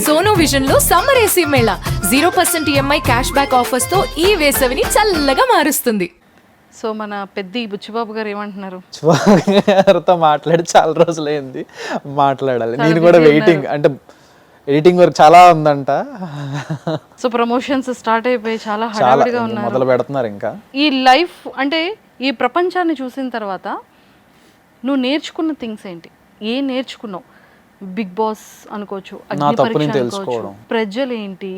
Sono vision లో summer AC Mela 0% EMI cash back offers తో ఈ వేసవిని చల్లగా మారుస్తుంది. సో మన పెద్ద బుచ్చిబాబు గారు ఏమంటున్నారు? గారితో మాట్లాడి చాలా రోజులైంది, మాట్లాడాలి. నేను కూడా వెయిటింగ్, అంటే ఎడిటింగ్ వర్క్ చాలా ఉందంట. సో ప్రమోషన్స్ స్టార్ట్ అయిపోయి చాలా హడావిడిగా ఉన్నారు, మొదలు పెడుతున్నారు. ఇంకా ఈ లైఫ్ అంటే ఈ ప్రపంచాన్ని చూసిన తర్వాత నువ్వు నేర్చుకున్న థింగ్స్ ఏంటి? ఏం నేర్చుకున్నావు? బిగ్ బాస్ అనుకోవచ్చు, నా తప్పుని తెలుసుకోవడం, ప్రజలు ఏంటి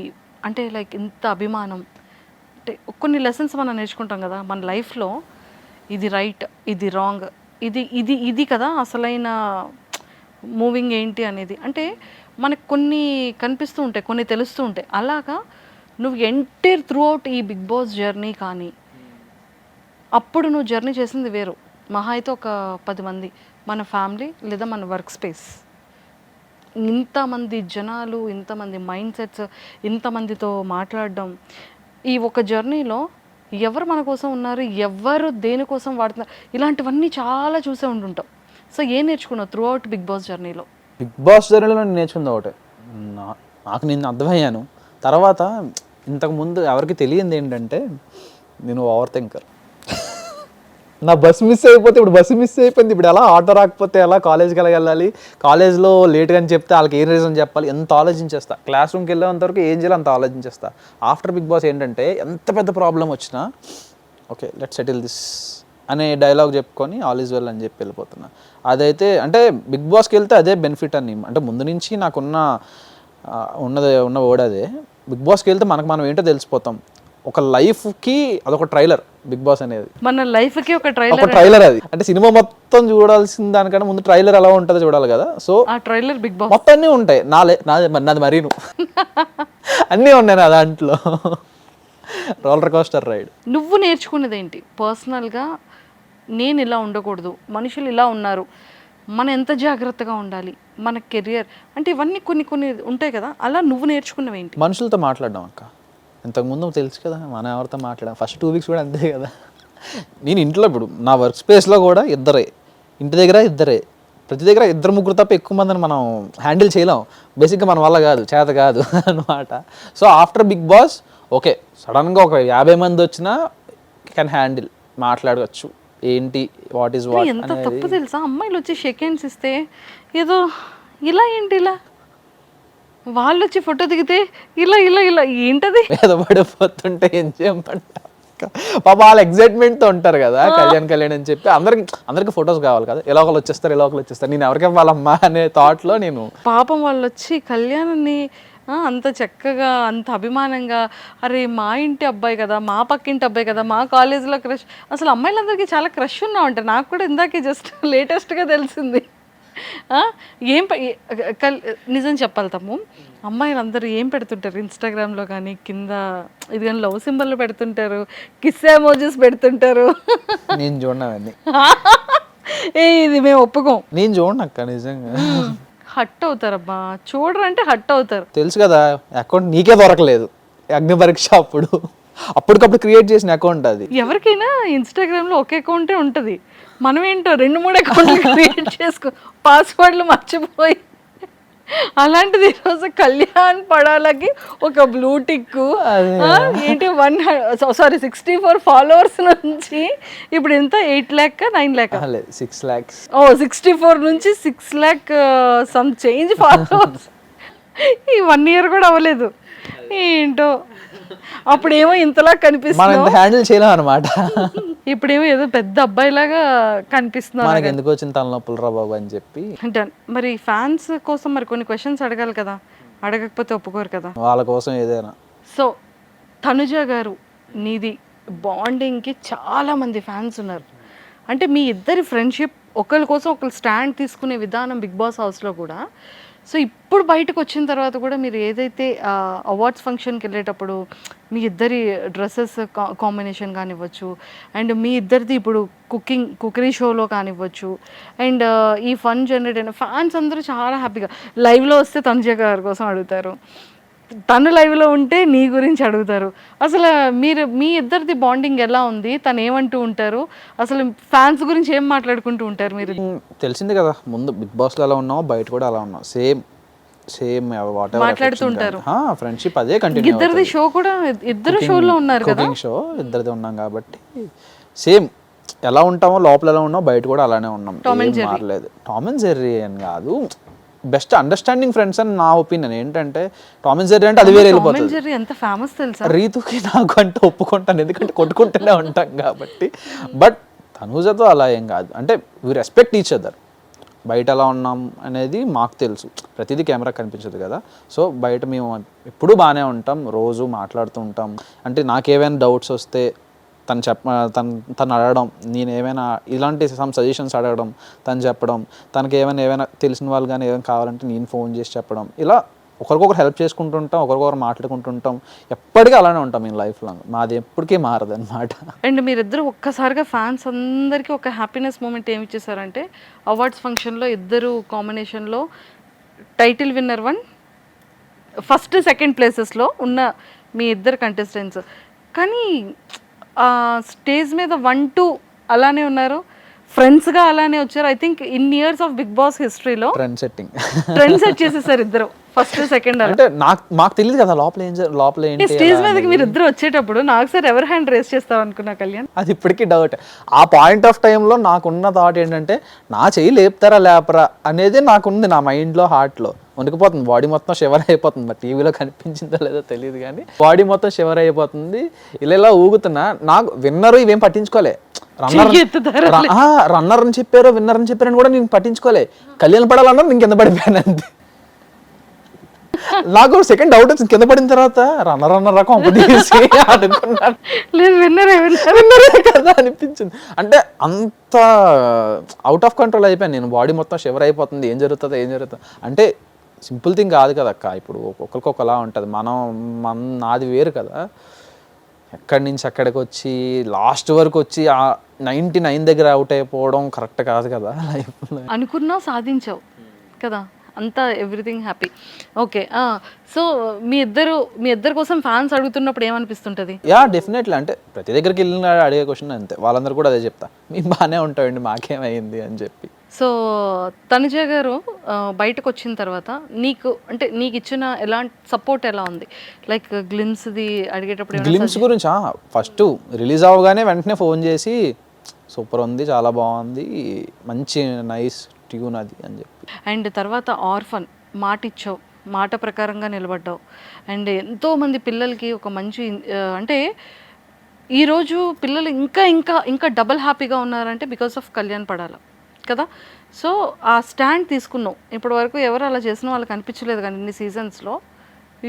అంటే లైక్ ఇంత అభిమానం, అంటే కొన్ని లెసన్స్ మనం నేర్చుకుంటాం కదా మన లైఫ్లో. ఇది రైట్, ఇది రాంగ్, ఇది ఇది ఇది కదా అసలైన మూవింగ్ ఏంటి అనేది. అంటే మనకు కొన్ని కనిపిస్తూ ఉంటాయి, కొన్ని తెలుస్తూ ఉంటాయి. అలాగా నువ్వు ఎంటైర్ త్రూ అవుట్ ఈ బిగ్ బాస్ జర్నీ కానీ అప్పుడు నువ్వు జర్నీ చేసింది వేరు. మహా అయితే ఒక 10 మంది, మన ఫ్యామిలీ లేదా మన వర్క్ స్పేస్, ఇంతమంది జనాలు, ఇంతమంది మైండ్ సెట్స్, ఇంతమందితో మాట్లాడడం, ఈ ఒక జర్నీలో ఎవరు మన కోసం ఉన్నారు, ఎవరు దేనికోసం వాడుతున్నారు, ఇలాంటివన్నీ చాలా చూసే ఉంటుంటాం. సో ఏం నేర్చుకున్నావు త్రూ అవుట్ బిగ్ బాస్ జర్నీలో? బిగ్ బాస్ జర్నీలో నేను నేర్చుకుంది ఒకటే, నాకు నేను అర్థమయ్యాను. తర్వాత ఇంతకుముందు ఎవరికి తెలియంది ఏంటంటే నేను ఓవర్ థింకర్. నా బస్సు మిస్ అయిపోతే, ఇప్పుడు బస్సు మిస్ అయిపోయింది, ఇప్పుడు ఎలా ఆటో రాకపోతే ఎలా, కాలేజ్కి ఎలా వెళ్ళాలి, కాలేజ్లో లేట్గా అని చెప్తే వాళ్ళకి ఏం రీజన్ చెప్పాలి, ఎంత ఆలోచించేస్తా. క్లాస్ రూమ్కి వెళ్ళేంతవరకు ఏం చేయాలి అంత ఆలోచించేస్తా. ఆఫ్టర్ బిగ్ బాస్ ఏంటంటే ఎంత పెద్ద ప్రాబ్లం వచ్చినా ఓకే లెట్ సెటిల్ దిస్ అనే డైలాగ్ చెప్పుకొని ఆల్ ఈజ్ వెల్ అని చెప్పి వెళ్ళిపోతున్నా. అదైతే అంటే బిగ్ బాస్కి వెళ్తే అదే బెనిఫిట్ అని, అంటే ముందు నుంచి నాకున్న ఉన్న వర్డ్ అదే. బిగ్ బాస్కి వెళ్తే మనకు మనం ఏంటో తెలిసిపోతాం. ఒక లైఫ్కి అదొక ట్రైలర్ బిగ్ బాస్ అనేది, మన లైఫ్కి ఒక ట్రైలర్ అది. అంటే సినిమా మొత్తం చూడాల్సిన దానికన్నా ముందు ట్రైలర్ ఎలా ఉంటుందో చూడాలి కదా. సో ఆ ట్రైలర్ బిగ్ బాస్ మొత్తం అన్నీ ఉంటాయి. నాది మరీను అన్నీ ఉన్నాయి నా దాంట్లో. Roller coaster ride. నువ్వు నేర్చుకున్నది ఏంటి పర్సనల్గా? నేను ఇలా ఉండకూడదు, మనుషులు ఇలా ఉన్నారు, మనం ఎంత జాగ్రత్తగా ఉండాలి, మన కెరియర్, అంటే ఇవన్నీ కొన్ని కొన్ని ఉంటాయి కదా. అలా నువ్వు నేర్చుకున్నవి ఏంటి? మనుషులతో మాట్లాడడం అక్క. ఇంతకుముందు తెలుసు కదా మనం ఎవరితో మాట్లాడాం. ఫస్ట్ 2 వీక్స్ కూడా అంతే కదా. నేను ఇంట్లో ఇప్పుడు నా వర్క్ స్పేస్లో కూడా ఇద్దరే, ఇంటి దగ్గర ఇద్దరే, ప్రతి దగ్గర 2-3 తప్ప ఎక్కువ మందిని మనం హ్యాండిల్ చేయలేం. బేసిక్గా మన వల్ల కాదు, చేత కాదు అనమాట. So after Bigg Boss okay సడన్గా ఒక 50 మంది వచ్చినా కెన్ హ్యాండిల్, మాట్లాడవచ్చు ఏంటి వాట్ ఈస్ వాట్. ఎంత తప్పు తెలుసా, అమ్మాయిలు వచ్చి షేక్ హ్యాండ్స్ ఇస్తే ఏదో ఇలా ఏంటి ఇలా, వాళ్ళు వచ్చి ఫోటో దిగితే ఇలా ఇలా ఇలా ఏంటది, ఏదో పడిపోతుంటే ఏం చేయమంట. పాప వాళ్ళు ఎగ్జైట్మెంట్తో ఉంటారు కదా, కళ్యాణ్ అని చెప్పి అందరికి ఫొటోస్ కావాలి కదా, ఎలా ఒకళ్ళు వచ్చేస్తారు, నేను ఎవరికి ఇవ్వాలమ్మా అనే థాట్లో నేను. పాపం వాళ్ళు వచ్చి కళ్యాణాన్ని అంత చక్కగా అంత అభిమానంగా, అరే మా ఇంటి అబ్బాయి కదా, మా పక్కింటి అబ్బాయి కదా, మా కాలేజీలో క్రష్. అసలు అమ్మాయిలందరికీ చాలా క్రష్ ఉన్నా ఉంటారు. నాకు కూడా ఇందాకే జస్ట్ లేటెస్ట్గా తెలిసింది. ఏం నిజం చెప్పాలి తమ్ము, అమ్మాయిలు అందరూ ఏం పెడుతుంటారు ఇన్స్టాగ్రామ్లో కానీ కింద ఇది కానీ లవ్ సింబల్ పెడుతుంటారు, కిస్ ఎమోజీస్ పెడుతుంటారు. నేను చూడనవన్నీ ఇది మేము ఒప్పుకోం. నేను చూడనక్క నిజంగా. హట్ అవుతారబ్బా, చూడరంటే హట్ అవుతారు. తెలుసు కదా అకౌంట్ నీకే దొరకలేదు అగ్ని పరీక్ష అప్పటికప్పుడు క్రియేట్ చేసిన అకౌంట్ అది. ఎవరికైనా ఇన్స్టాగ్రామ్లో ఒక అకౌంటే ఉంటుంది, మనం ఏంటో 2-3 అకౌంట్లు క్రియేట్ చేసుకో, పాస్వర్డ్లు మర్చిపోయి. అలాంటిది ఈరోజు కళ్యాణ్ పడాలకి ఒక బ్లూ టిక్ ఏంటి 64 ఫాలోవర్స్ నుంచి ఇప్పుడు ఎంత 8 lakh 9 lakh 6 lakhs 64 నుంచి 6 lakh సమ్ చేంజ్ ఫాలోవర్స్. ఈ 1 year కూడా అవ్వలేదు. ఏంటో అప్పుడేమో ఇంతలా కనిపిస్తుంది, హ్యాండిల్ చేయలేం అనమాట. ఇప్పుడేమో ఏదో పెద్ద అబ్బాయిలాగా కనిపిస్తున్నారు. మనకి ఎందుకు వచ్చిన తలనొప్పులు రా బాబు అని చెప్పి. మరి ఫ్యాన్స్ కోసం మరి కొన్ని క్వశ్చన్స్ అడగాలి కదా, అడగకపోతే ఒప్పుకోరు కదా వాళ్ళ కోసం ఏదైనా. సో తనుజ గారు, నీది బాండింగ్కి చాలా మంది ఫ్యాన్స్ ఉన్నారు. అంటే మీ ఇద్దరి ఫ్రెండ్షిప్, ఒకరి కోసం ఒకరు స్టాండ్ తీసుకునే విధానం బిగ్ బాస్ హౌస్లో కూడా. సో ఇప్పుడు బయటకు వచ్చిన తర్వాత కూడా మీరు ఏదైతే అవార్డ్స్ ఫంక్షన్కి వెళ్ళేటప్పుడు మీ ఇద్దరి డ్రెస్సెస్ కాంబినేషన్ కానివ్వచ్చు, అండ్ మీ ఇద్దరిది ఇప్పుడు కుకరీ షోలో కానివ్వచ్చు, అండ్ ఈ ఫన్ జనరేట్ అయిన ఫ్యాన్స్ అందరూ చాలా హ్యాపీగా లైవ్లో వస్తే తనుజ గారి కోసం అడుగుతారు, తను లైవ్లో ఉంటే నీ గురించి అడుగుతారు. అసలు మీ ఇద్దరిది బాండింగ్ ఎలా ఉంది, తను ఏమంటూ ఉంటారు, అసలు ఫ్యాన్స్ గురించి ఏం మాట్లాడుకుంటూ ఉంటారు మీరు? తెలిసింది కదా ముందు బిగ్ బాస్లో ఎలా ఉన్నామో బయట కూడా అలా ఉన్నాం, సేమ్ సేమ్ వాట్ మాట్లాడుతుంటారు. ఫ్రెండ్షిప్ అదే కంటిన్యూ ఇద్దరిది షో కూడా, ఇద్దరు షోలో ఉన్నారు కదా. కుకింగ్ షో ఇద్దరిది ఉన్నాం కాబట్టి సేమ్ ఎలా ఉంటామో లోపల ఎలా ఉన్నామో బయట కూడా అలానే ఉన్నాం, ఏం మారలేదు. టామ్ అండ్ జెర్రీ అని కాదు, బెస్ట్ అండర్స్టాండింగ్ ఫ్రెండ్స్ అని నా ఒపీనియన్. ఏంటంటే టామ్ అండ్ జెర్రీ అంటే అది వేరే వెళ్ళిపోతుంది. జెర్రీ ఎంత ఫేమస్ తెలుసా? రీతుకి నాకు అంటే ఒప్పుకుంటాను, ఎందుకంటే కొట్టుకుంటూనే ఉంటాం కాబట్టి. బట్ తనూజతో అలా ఏం కాదు, అంటే వీ రెస్పెక్ట్ ఈచ్ అదర్. బయట ఎలా ఉన్నాం అనేది మాకు తెలుసు, ప్రతిదీ కెమెరా కనిపించదు కదా. సో బయట మేము ఎప్పుడూ బాగానే ఉంటాం, రోజు మాట్లాడుతూ ఉంటాం. అంటే నాకేమైనా డౌట్స్ వస్తే తను అడగడం, నేను ఏమైనా ఇలాంటి సమ్ సజెషన్స్ అడగడం, తను చెప్పడం, తనకి ఏమైనా తెలిసిన వాళ్ళు కానీ ఏమైనా కావాలంటే నేను ఫోన్ చేసి చెప్పడం, ఇలా ఒకరికొకరు హెల్ప్ చేసుకుంటుంటాం, ఒకరికొకరు మాట్లాడుకుంటుంటాం. ఎప్పటికీ అలానే ఉంటాం ఈ లైఫ్ లాంగ్, మాది ఎప్పటికీ మారదు అనమాట. అండ్ మీరిద్దరు ఒక్కసారిగా ఫ్యాన్స్ అందరికీ ఒక హ్యాపీనెస్ మూమెంట్ ఏమి ఇచ్చేసారంటే, అవార్డ్స్ ఫంక్షన్లో ఇద్దరు కాంబినేషన్లో టైటిల్ విన్నర్ 1, ఫస్ట్ సెకండ్ ప్లేసెస్లో ఉన్న మీ ఇద్దరు కంటెస్టెంట్స్. కానీ స్టేజ్ మీద 1, 2 అలానే ఉన్నారు, ఫ్రెండ్స్గా అలానే వచ్చారు. I think in years of Bigg Boss హిస్టరీలో ట్రెండ్ సెట్ చేసేసారు ఇద్దరు, ఫస్ట్ సెకండ్. అంటే మాకు తెలియదు కదా లోపల ఏంటి. స్టేజ్ మీదకి మీరు ఇద్దరు వచ్చేటప్పుడు నాకు సార్ ఎవరు హ్యాండ్ రేస్ చేస్తాం అనుకున్నా కళ్యాణ్, అది ఇప్పటికీ డౌట్. ఆ పాయింట్ ఆఫ్ టైంలో నాకున్న థాట్ ఏంటంటే నా చెయ్యి లేపుతారా లేపరా అనేది నాకుంది నా మైండ్లో, హార్ట్లో. వణికిపోతుంది, బాడీ మొత్తం షివర్ అయిపోతుంది. మరి టీవీలో కనిపించిందో లేదో తెలియదు కానీ బాడీ మొత్తం షివర్ అయిపోతుంది. ఇలా ఊగుతున్నా, నాకు విన్నరు ఇవేం పట్టించుకోలే. రన్నర్ అని చెప్పారు, విన్నర్ అని చెప్పారని కూడా నేను పట్టించుకోలే. కళ్యాణ్ పడాలన్నారు, నేను కింద పడిపోయాను అంతే. నాకు సెకండ్ డౌట్ వచ్చింది, కింద పడిన తర్వాత రన్నర్ అనుకున్నాను, విన్నరే కదా అనిపించింది. అంటే అంత అవుట్ ఆఫ్ కంట్రోల్ అయిపోయాను నేను, బాడీ మొత్తం షివర్ అయిపోతుంది. ఏం జరుగుతుంది అంటే సింపుల్ థింగ్ కాదు కదా అక్క. ఇప్పుడు ఒక్కొక్కరికి ఒకలా ఉంటుంది, నాది వేరు కదా. ఎక్కడి నుంచి అక్కడికి వచ్చి లాస్ట్ వరకు వచ్చి 99 దగ్గర అవుట్ అయిపోవడం కరెక్ట్ కాదు కదా లైఫ్లో. అనుకున్నా సాధించావు కదా, అంతా ఎవ్రీథింగ్ హ్యాపీ. ఓకే, సో మీ ఇద్దరు కోసం ఫ్యాన్స్ అడుగుతున్నప్పుడు ఏమనిపిస్తుంటుంది? యా డెఫినెట్లీ, అంటే ప్రతి దగ్గరికి వెళ్ళిన అడిగే క్వశ్చన్ అంతే, వాళ్ళందరూ కూడా అదే చెప్తా, మేము బాగానే ఉంటామండి, మాకేమైంది అని చెప్పి. సో తనుజ గారు బయటకు వచ్చిన తర్వాత నీకు ఇచ్చిన ఎలాంటి సపోర్ట్ ఎలా ఉంది? లైక్ గ్లిమ్స్ది అడిగేటప్పుడు గ్లిమ్స్ గురించి ఫస్ట్ రిలీజ్ అవ్వగానే వెంటనే ఫోన్ చేసి సూపర్ ఉంది, చాలా బాగుంది, మంచి నైస్ ట్యూన్ అది అని చెప్పి. అండ్ తర్వాత ఆర్ఫన్ మాట ఇచ్చావు, మాట ప్రకారంగా నిలబడ్డావు. అండ్ ఎంతోమంది పిల్లలకి ఒక మంచి అంటే ఈరోజు పిల్లలు ఇంకా ఇంకా ఇంకా డబల్ హ్యాపీగా ఉన్నారంటే బికాస్ ఆఫ్ కళ్యాణ్ పడాల కదా. సో ఆ స్టాండ్ తీసుకున్నావు. ఇప్పటి వరకు ఎవరు అలా చేసిన వాళ్ళకి అనిపించలేదు కానీ ఇన్ని సీజన్స్లో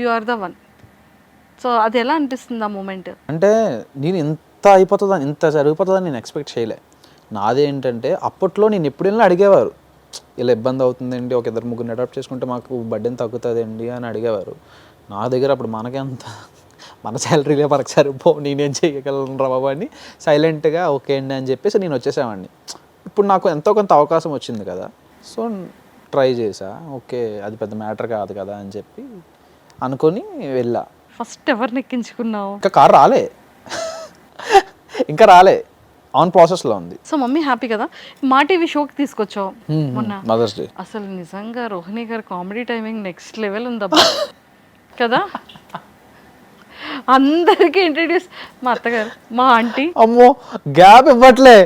you are the one. So అది ఎలా అనిపిస్తుంది ఆ మూమెంట్? అంటే నేను ఇంత జరిగిపోతుందని నేను ఎక్స్పెక్ట్ చేయలే. నాదేంటంటే అప్పట్లో నేను ఎప్పుడు వెళ్ళినా అడిగేవారు, ఇలా ఇబ్బంది అవుతుందండి, ఒక 2-3 అడాప్ట్ చేసుకుంటే మాకు బడ్డెన్ తగ్గుతుందండి అని అడిగేవారు. నా దగ్గర అప్పుడు మనకెంత, మన శాలరీలే మనకు సరిపో, నేనేం చేయగలను రా బాబు అని సైలెంట్గా ఓకే అండి అని చెప్పేసి నేను వచ్చేసామండి. ఇప్పుడు నాకు ఎంతో కొంత అవకాశం వచ్చింది కదా, సో ట్రై చేసా. ఓకే అది పెద్ద మ్యాటర్ కాదు కదా అని చెప్పి అనుకొని వెళ్ళా. ఫస్ట్ ఎవరిని ఎక్కించుకున్నావు? ఇంకా కార్ రాలే, ఇంకా రాలే, ఆన్ ప్రాసెస్లో ఉంది. సో మమ్మీ హ్యాపీ కదా. మా టీవీ షోకి తీసుకొచ్చావు మొన్న మదర్స్ డే. అసలు నిజంగా రోహిణి గారు కామెడీ టైమింగ్ నెక్స్ట్ లెవెల్ ఉందబ్బా కదా. అందరికీ ఇంట్రడ్యూస్, మా అత్తగారు, మా ఆంటీ. అమ్మో గ్యాప్ ఇవ్వట్లే,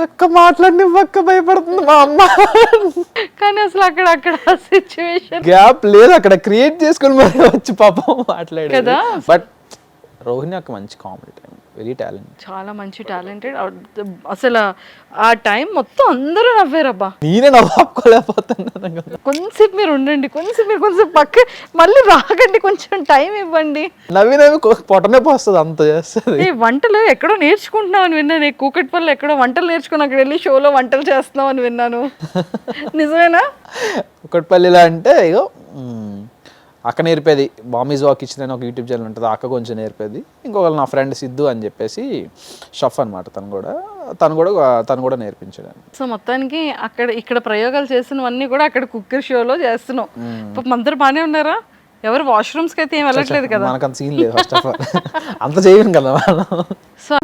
ఒక్క మాట్లాడినివ్వక్క భయపడుతుంది మా అమ్మ. కానీ అసలు అక్కడ సిచ్యువేషన్ గ్యాప్ లేదు, అక్కడ క్రియేట్ చేసుకుని మరి వచ్చి పాపం మాట్లాడే కదా. బట్ రోహిణి ఒక మంచి కామెడీ టైం, వెరీ టాలెంట్, చాలా మంచి టాలెంటెడ్. అసలు ఆ టైం మొత్తం అందరూ నవ్వారబ్బా, నేనే నవ్వుకోలేకపోతున్నాను. కొంచెం మీరు ఉండండి, కొంచెం పక్క మళ్ళీ రాకండి, కొంచెం టైం ఇవ్వండి. నవ్వి పొట్టనే పోస్తుంది, అంత చేస్తుంది. వంటలు ఎక్కడో నేర్చుకుంటున్నావు అని విన్నాను, కూకట్పల్లి ఎక్కడో వంటలు నేర్చుకుని అక్కడ వెళ్ళి షోలో వంటలు చేస్తున్నావు అని విన్నాను, నిజమేనా? కూకట్పల్లిలో అంటే ఇగో అక్క నేర్పేది, బామీజ్ వాక్ ఇచ్చిన ఒక యూట్యూబ్ ఛానల్ ఉంటుంది, అక్క కొంచెం నేర్పేది. ఇంకొకరు నా ఫ్రెండ్ సిద్ధు అని చెప్పేసి షఫ్ అనమాట, తను కూడా నేర్పించాడు. సో మొత్తానికి ఇక్కడ ప్రయోగాలు చేసినవన్నీ కూడా అక్కడ కుక్కర్ షోలో చేస్తున్నావు. అందరూ బాగానే ఉన్నారా? ఎవరు వాష్రూమ్స్కి అయితే ఏం వెళ్ళట్లేదు కదా? మనకు అంత సీన్ లేదు, ఫస్ట్ ఆఫ్ ఆల్ అంత చేయను కదా మనం. సో